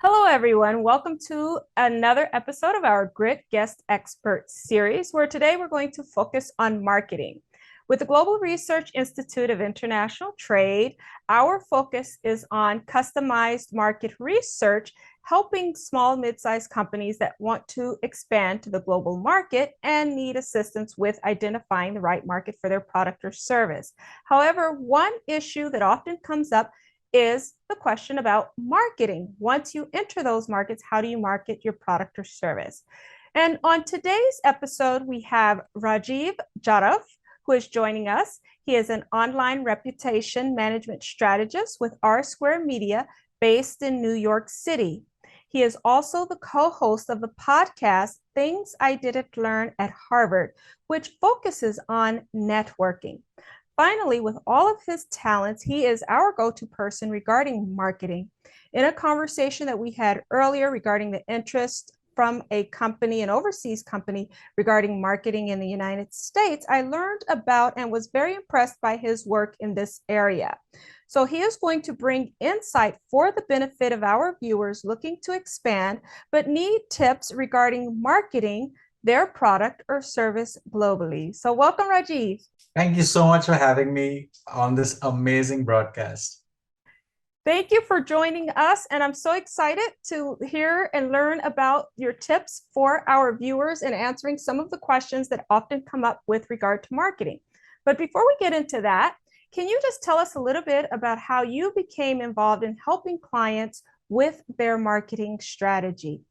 Hello, everyone. Welcome to another episode of our GRIIT Guest Expert Series, where today we're going to focus on marketing. With the Global Research Institute of International Trade, our focus is on customized market research, helping small, mid-sized companies that want to expand to the global market and need assistance with identifying the right market for their product or service. However, one issue that often comes up is the question about marketing. Once you enter those markets, how do you market your product or service? And on today's episode, we have Rajiv Jadhav, who is joining us. He is an online reputation management strategist with R Square Media based in New York City. He is also the co-host of the podcast, Things I Didn't Learn at Harvard, which focuses on networking. Finally, with all of his talents, he is our go-to person regarding marketing. In a conversation that we had earlier regarding the interest from a company, an overseas company, regarding marketing in the United States, I learned about and was very impressed by his work in this area. So he is going to bring insight for the benefit of our viewers looking to expand, but need tips regarding marketing their product or service globally. So welcome, Rajiv. Thank you so much for having me on this amazing broadcast. Thank you for joining us. And I'm so excited to hear and learn about your tips for our viewers and answering some of the questions that often come up with regard to marketing. But before we get into that, can you just tell us a little bit about how you became involved in helping clients with their marketing strategy?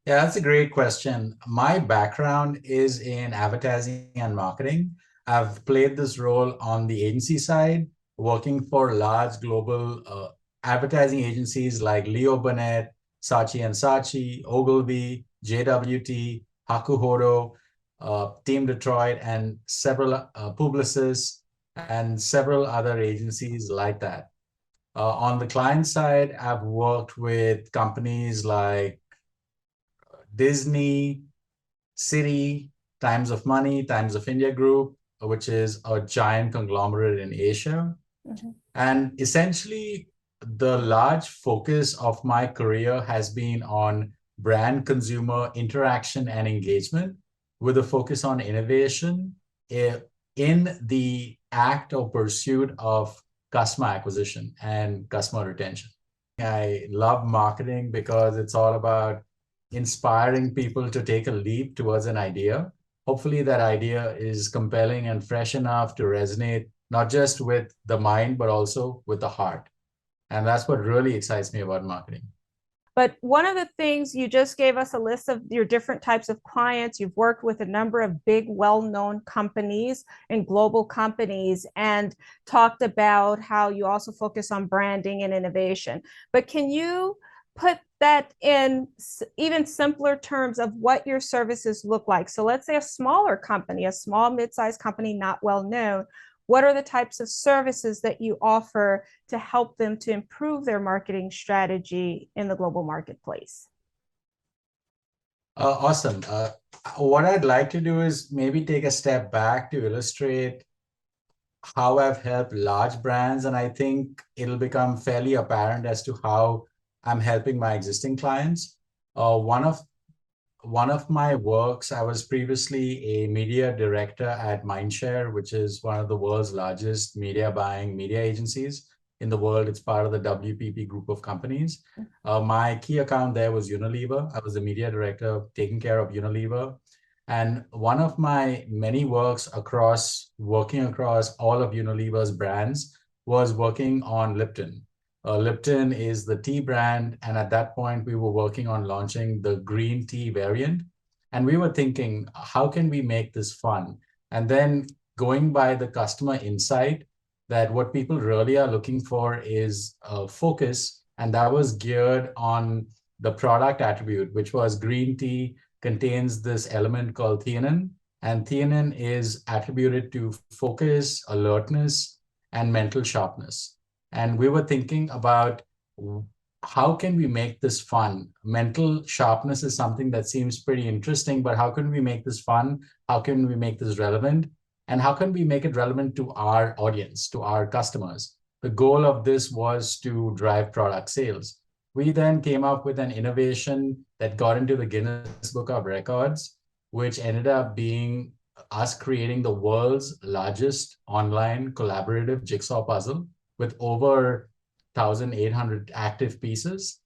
Yeah, that's a great question. My background is in advertising and marketing. I've played this role on the agency side, working for large global advertising agencies like Leo Burnett, Saatchi and Saatchi, Ogilvy, JWT, Hakuhodo, Team Detroit, and several Publicis, and several other agencies like that. On the client side, I've worked with companies like Disney, Citi, Times of Money, Times of India Group, which is a giant conglomerate in Asia. Mm-hmm. And essentially, the large focus of my career has been on brand consumer interaction and engagement with a focus on innovation in the act or pursuit of customer acquisition and customer retention. I love marketing because it's all about inspiring people to take a leap towards an idea. Hopefully that idea is compelling and fresh enough to resonate not just with the mind, but also with the heart. And that's what really excites me about marketing. But one of the things, you just gave us a list of your different types of clients. You've worked with a number of big, well-known companies and global companies, and talked about how you also focus on branding and innovation. But can you put that in even simpler terms of what your services look like? So let's say a smaller company, a small mid-sized company, not well known. What are the types of services that you offer to help them to improve their marketing strategy in the global marketplace? Awesome. What I'd like to do is maybe take a step back to illustrate how I've helped large brands. And I think it'll become fairly apparent as to how I'm helping my existing clients. One of my works, I was previously a media director at Mindshare, which is one of the world's largest media buying media agencies in the world. It's part of the WPP group of companies. My key account there was Unilever. I was the media director taking care of Unilever. And one of my many works working across all of Unilever's brands was working on Lipton. Lipton is the tea brand. And at that point, we were working on launching the green tea variant. And we were thinking, how can we make this fun? And then going by the customer insight that what people really are looking for is focus. And that was geared on the product attribute, which was green tea contains this element called theanine. And theanine is attributed to focus, alertness, and mental sharpness. And we were thinking about how can we make this fun? Mental sharpness is something that seems pretty interesting, but how can we make this fun? How can we make this relevant? And how can we make it relevant to our audience, to our customers? The goal of this was to drive product sales. We then came up with an innovation that got into the Guinness Book of Records, which ended up being us creating the world's largest online collaborative jigsaw puzzle with over 1,800 active pieces,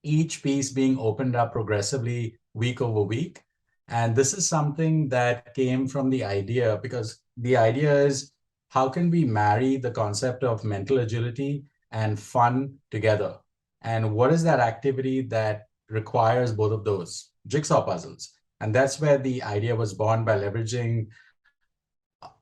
each piece being opened up progressively week over week. And this is something that came from the idea, because the idea is, how can we marry the concept of mental agility and fun together? And what is that activity that requires both of those? Jigsaw puzzles. And that's where the idea was born, by leveraging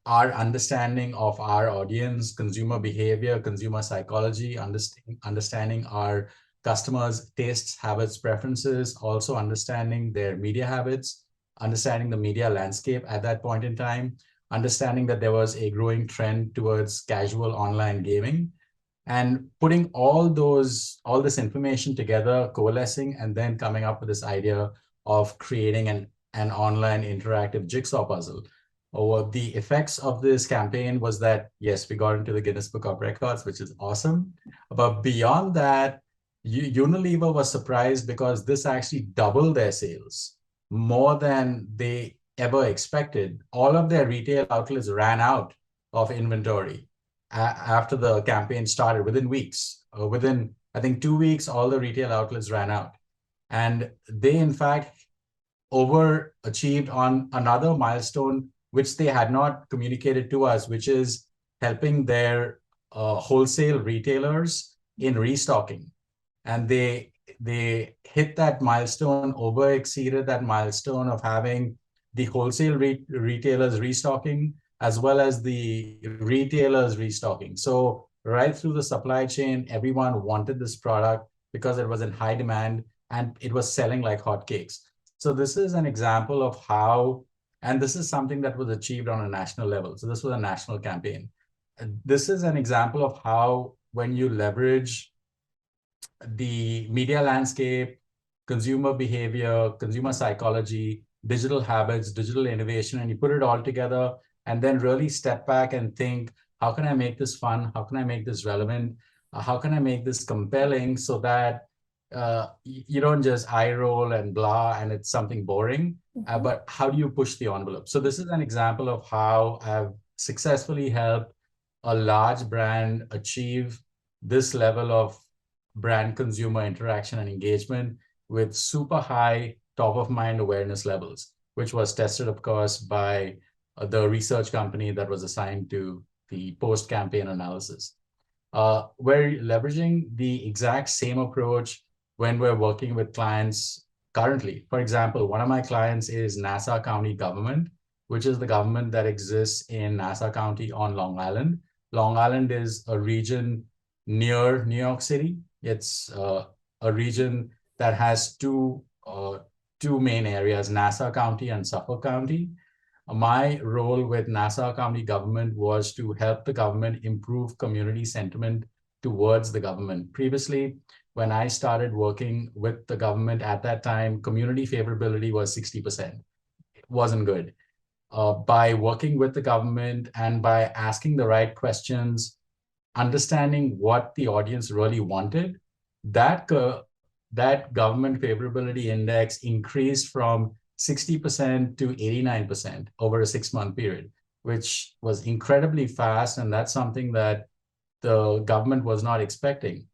our understanding of our audience, consumer behavior, consumer psychology, understanding our customers' tastes, habits, preferences, also understanding their media habits, understanding the media landscape at that point in time, understanding that there was a growing trend towards casual online gaming, and putting all this information together, coalescing, and then coming up with this idea of creating an online interactive jigsaw puzzle. Or the effects of this campaign was that, yes, we got into the Guinness Book of Records, which is awesome. But beyond that, Unilever was surprised because this actually doubled their sales, more than they ever expected. All of their retail outlets ran out of inventory after the campaign started, within weeks. Within, I think, 2 weeks, all the retail outlets ran out. And they, in fact, overachieved on another milestone, which they had not communicated to us, which is helping their wholesale retailers in restocking. And they hit that milestone, over exceeded that milestone of having the wholesale retailers restocking, as well as the retailers restocking. So right through the supply chain, everyone wanted this product because it was in high demand and it was selling like hotcakes. So this is an example of how, and this is something that was achieved on a national level. So this was a national campaign. This is an example of how, when you leverage the media landscape, consumer behavior, consumer psychology, digital habits, digital innovation, and you put it all together, and then really step back and think, how can I make this fun? How can I make this relevant? How can I make this compelling, so that you don't just eye roll and blah and it's something boring, but how do you push the envelope? So this is an example of how I've successfully helped a large brand achieve this level of brand consumer interaction and engagement with super high top of mind awareness levels, which was tested, of course, by the research company that was assigned to the post campaign analysis. We're leveraging the exact same approach when we're working with clients currently. For example, one of my clients is Nassau County government, which is the government that exists in Nassau County on Long Island. Long Island is a region near New York City. It's a region that has two main areas, Nassau County and Suffolk County. My role with Nassau County government was to help the government improve community sentiment towards the government. Previously, when I started working with the government at that time, community favorability was 60%. It wasn't good. By working with the government and by asking the right questions, understanding what the audience really wanted, that that government favorability index increased from 60% to 89% over a 6-month period, which was incredibly fast. And that's something that the government was not expecting.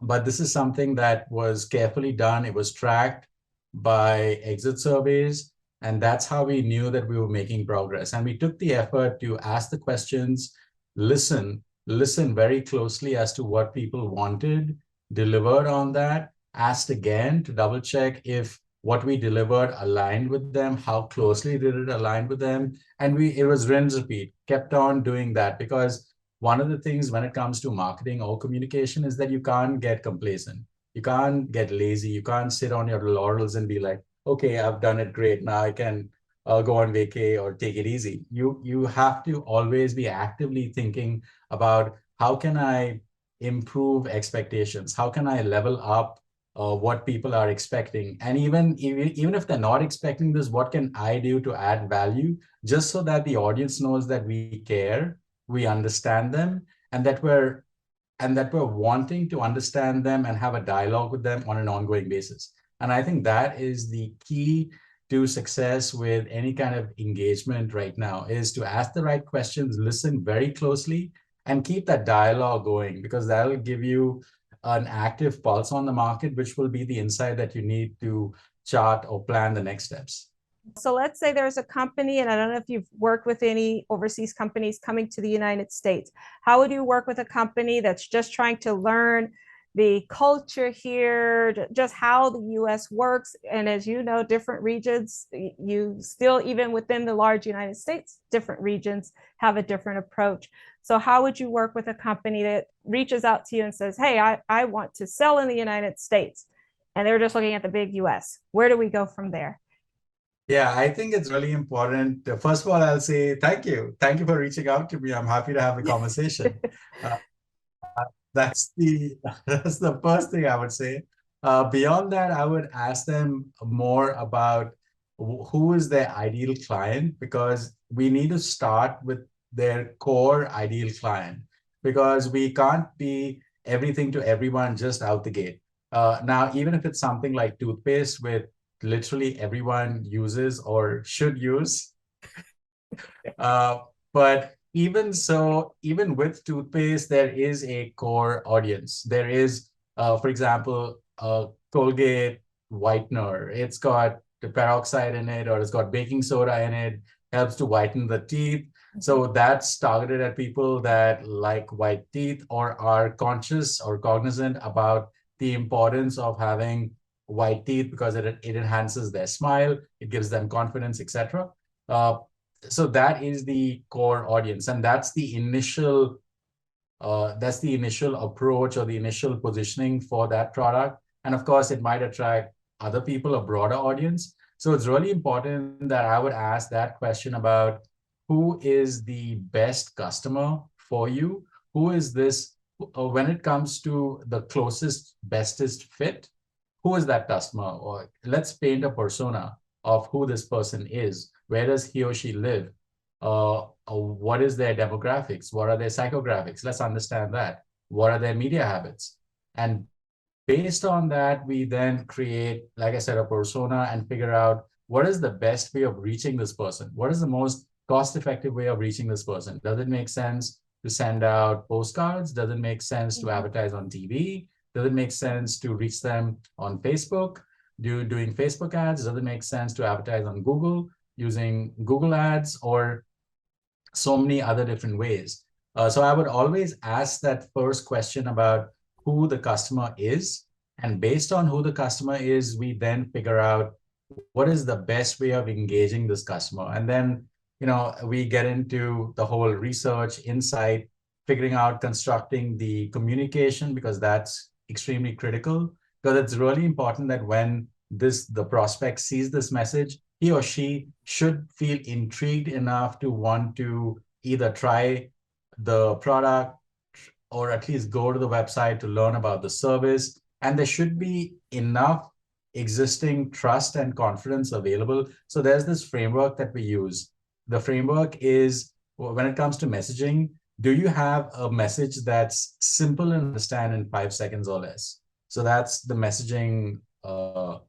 But this is something that was carefully done. It was tracked by exit surveys. And that's how we knew that we were making progress. And we took the effort to ask the questions, listen very closely as to what people wanted, delivered on that, asked again to double check if what we delivered aligned with them, how closely did it align with them. And it was rinse repeat, kept on doing that, because one of the things when it comes to marketing or communication is that you can't get complacent. You can't get lazy. You can't sit on your laurels and be like, okay, I've done it great. Now I can go on vacay or take it easy. You have to always be actively thinking about, how can I improve expectations? How can I level up what people are expecting? And even if they're not expecting this, what can I do to add value, just so that the audience knows that we care, we understand them, and that we're and that we're wanting to understand them and have a dialogue with them on an ongoing basis. And I think that is the key to success with any kind of engagement right now, is to ask the right questions, listen very closely, and keep that dialogue going, because that'll give you an active pulse on the market, which will be the insight that you need to chart or plan the next steps. So let's say there's a company, and I don't know if you've worked with any overseas companies coming to the United States. How would you work with a company that's just trying to learn the culture here, just how the US works? And as you know, different regions, you still, even within the large United States, different regions have a different approach. So how would you work with a company that reaches out to you and says, hey, I want to sell in the United States, and they're just looking at the big US? Where do we go from there? Yeah, I think it's really important. First of all, I'll say thank you. Thank you for reaching out to me. I'm happy to have the conversation. Uh, that's the that's the first thing I would say. Beyond that, I would ask them more about who is their ideal client, because we need to start with their core ideal client, because we can't be everything to everyone just out the gate. Now, even if it's something like toothpaste, with literally everyone uses or should use, uh, but even so, even with toothpaste, there is a core audience. There is, for example, a Colgate whitener. It's got the peroxide in it, or it's got baking soda in it, helps to whiten the teeth. So that's targeted at people that like white teeth or are conscious or cognizant about the importance of having white teeth, because it enhances their smile, it gives them confidence, etc. So that is the core audience, and that's the initial approach or the initial positioning for that product. And of course, it might attract other people, a broader audience. So it's really important that I would ask that question about who is the best customer for you, who is this, when it comes to the closest, bestest fit, who is that customer? Or let's paint a persona of who this person is. Where does he or she live? What is their demographics? What are their psychographics? Let's understand that. What are their media habits? And based on that, we then create, like I said, a persona and figure out what is the best way of reaching this person? What is the most cost-effective way of reaching this person? Does it make sense to send out postcards? Does it make sense to advertise on TV? Does it make sense to reach them on Facebook, doing Facebook ads? Does it make sense to advertise on Google using Google ads, or so many other different ways? So I would always ask that first question about who the customer is. And based on who the customer is, we then figure out what is the best way of engaging this customer. And then, we get into the whole research, insight, figuring out, constructing the communication, because that's extremely critical. Because it's really important that when the prospect sees this message, he or she should feel intrigued enough to want to either try the product or at least go to the website to learn about the service. And there should be enough existing trust and confidence available. So there's this framework that we use. The framework is, when it comes to messaging, do you have a message that's simple and understand in 5 seconds or less? So that's the messaging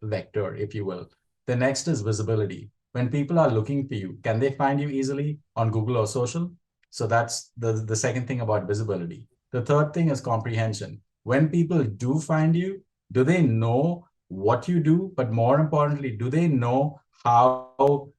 vector, if you will. The next is visibility. When people are looking for you, can they find you easily on Google or social? So that's the second thing about visibility. The third thing is comprehension. When people do find you, do they know what you do? But more importantly, do they know how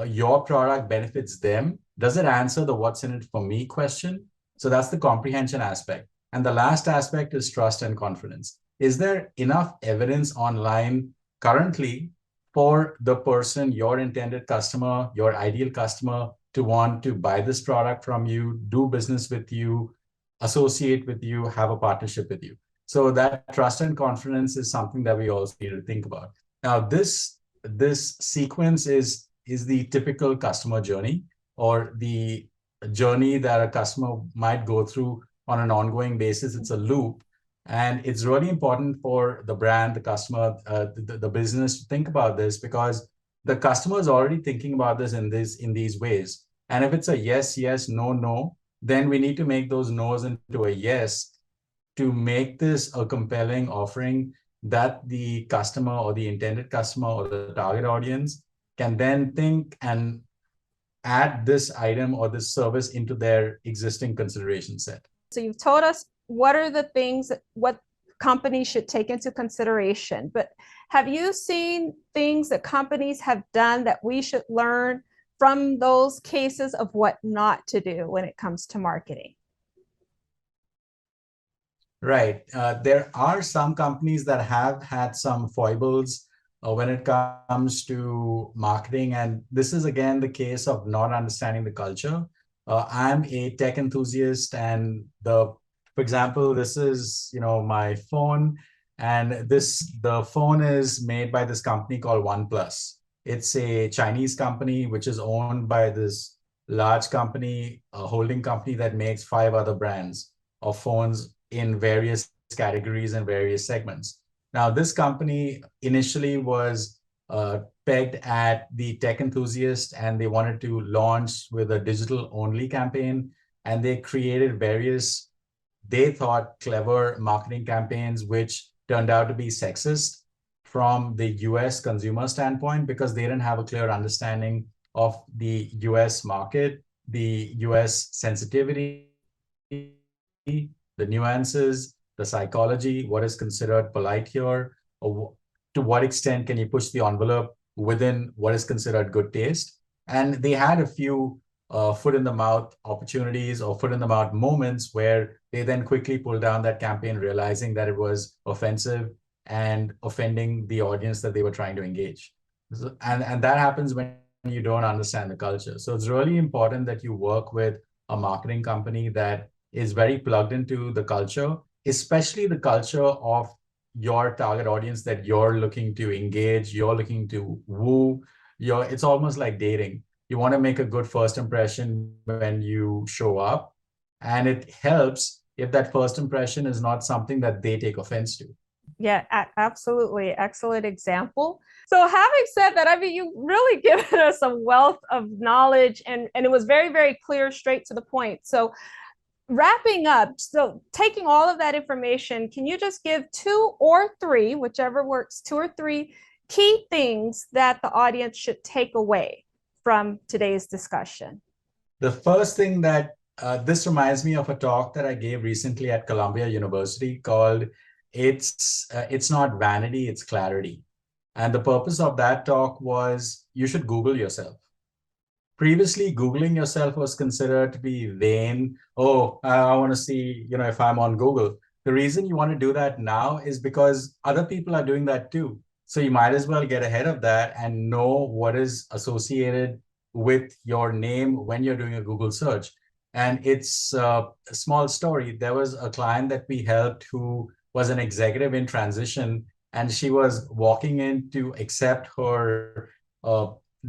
your product benefits them? Does it answer the what's in it for me question? So that's the comprehension aspect. And the last aspect is trust and confidence. Is there enough evidence online currently for the person, your intended customer, your ideal customer, to want to buy this product from you, do business with you, associate with you, have a partnership with you? So that trust and confidence is something that we also need to think about. Now, this sequence is the typical customer journey, or the journey that a customer might go through on an ongoing basis. It's a loop. And it's really important for the brand, the customer, the business to think about this, because the customer is already thinking about this in these ways. And if it's a yes, yes, no, no, then we need to make those no's into a yes to make this a compelling offering that the customer or the intended customer or the target audience can then think and add this item or this service into their existing consideration set. So you've told us what are the things, what companies should take into consideration, but have you seen things that companies have done that we should learn from those cases of what not to do when it comes to marketing? Right. There are some companies that have had some foibles when it comes to marketing. And this is, again, the case of not understanding the culture. I'm a tech enthusiast, and for example, this is, my phone, and the phone is made by this company called OnePlus. It's a Chinese company which is owned by this large company, a holding company that makes 5 other brands of phones in various categories and various segments. Now, this company initially was pegged at the tech enthusiast, and they wanted to launch with a digital only campaign. And they created various, they thought, clever marketing campaigns, which turned out to be sexist from the US consumer standpoint, because they didn't have a clear understanding of the US market, the US sensitivity, the nuances, the psychology, what is considered polite here, or to what extent can you push the envelope within what is considered good taste. And they had a few foot in the mouth opportunities or foot in the mouth moments where they then quickly pulled down that campaign, realizing that it was offensive and offending the audience that they were trying to engage. And that happens when you don't understand the culture. So it's really important that you work with a marketing company that is very plugged into the culture, especially the culture of your target audience that you're looking to engage, you're looking to woo. It's almost like dating. You want to make a good first impression when you show up, and it helps if that first impression is not something that they take offense to. Yeah, absolutely. Excellent example. So having said that, I mean, you really given us a wealth of knowledge, and it was very, very clear, straight to the point. So wrapping up, so taking all of that information, can you just give 2 or 3, whichever works, 2 or 3 key things that the audience should take away from today's discussion? The first thing that this reminds me of a talk that I gave recently at Columbia University called It's Not Vanity, It's Clarity. And the purpose of that talk was you should Google yourself. Previously, Googling yourself was considered to be vain. Oh, I want to see, if I'm on Google. The reason you want to do that now is because other people are doing that too. So you might as well get ahead of that and know what is associated with your name when you're doing a Google search. And it's a small story. There was a client that we helped who was an executive in transition, and she was walking in to accept her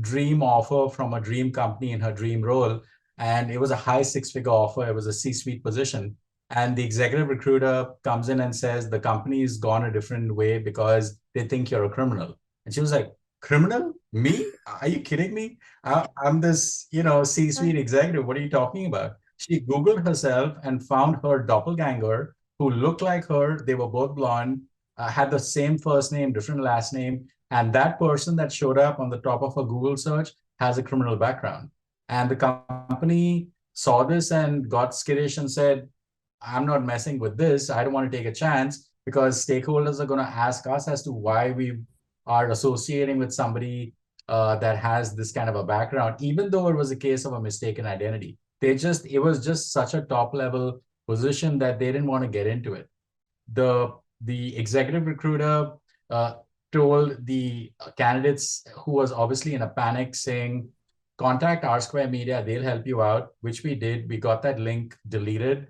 dream offer from a dream company in her dream role. And it was a high 6-figure offer. It was a C-suite position. And the executive recruiter comes in and says, the company's gone a different way because they think you're a criminal. And she was like, criminal? Me? Are you kidding me? I'm this, C-suite executive. What are you talking about? She Googled herself and found her doppelganger who looked like her. They were both blonde, had the same first name, different last name. And that person that showed up on the top of a Google search has a criminal background. And the company saw this and got skittish and said, I'm not messing with this. I don't want to take a chance, because stakeholders are going to ask us as to why we are associating with somebody that has this kind of a background, even though it was a case of a mistaken identity. It was just such a top level position that they didn't want to get into it. The executive recruiter told the candidates, who was obviously in a panic, saying, contact R Square Media, they'll help you out, which we did. We got that link deleted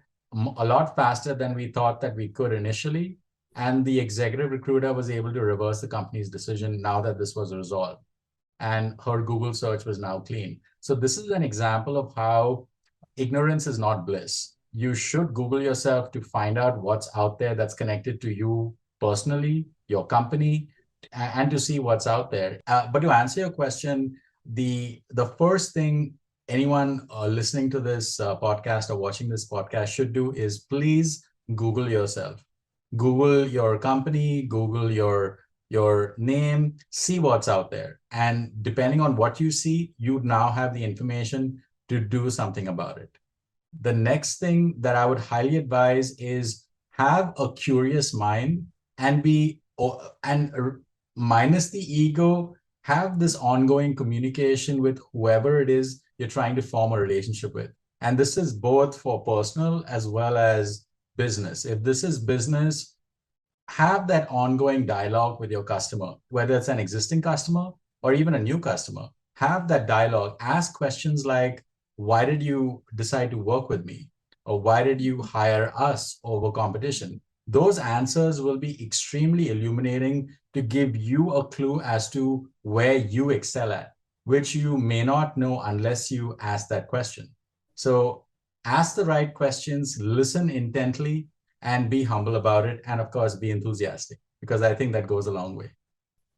a lot faster than we thought that we could initially. And the executive recruiter was able to reverse the company's decision now that this was resolved. And her Google search was now clean. So this is an example of how ignorance is not bliss. You should Google yourself to find out what's out there that's connected to you personally, your company, and to see what's out there. But to answer your question, the first thing anyone listening to this podcast or watching this podcast should do is please Google yourself. Google your company, Google your name, see what's out there. And depending on what you see, you now have the information to do something about it. The next thing that I would highly advise is have a curious mind and minus the ego, have this ongoing communication with whoever it is you're trying to form a relationship with. And this is both for personal as well as business. If this is business, have that ongoing dialogue with your customer, whether it's an existing customer or even a new customer. Have that dialogue. Ask questions like, why did you decide to work with me? Or why did you hire us over competition? Those answers will be extremely illuminating to give you a clue as to where you excel at, which you may not know unless you ask that question. So ask the right questions, listen intently, and be humble about it. And of course, be enthusiastic, because I think that goes a long way.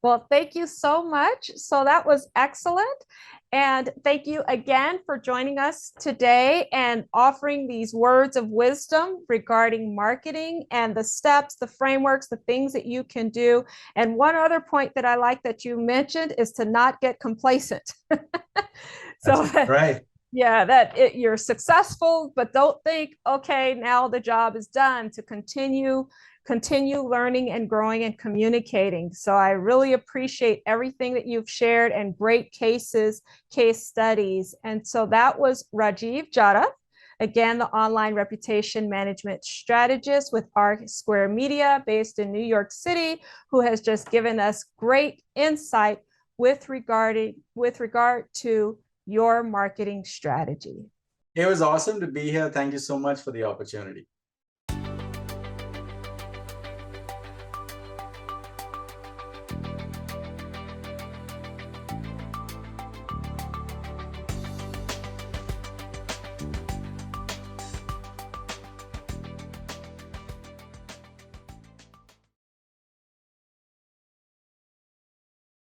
Well, thank you so much. So that was excellent. And thank you again for joining us today and offering these words of wisdom regarding marketing and the steps, the frameworks, the things that you can do. And one other point that I like that you mentioned is to not get complacent. So right. Yeah, you're successful, but don't think, okay, now the job is done. To continue learning and growing and communicating. So I really appreciate everything that you've shared and great case studies. And so that was Rajiv Jadhav, again, the online reputation management strategist with R Square Media based in New York City, who has just given us great insight with regard to your marketing strategy. It was awesome to be here. Thank you so much for the opportunity.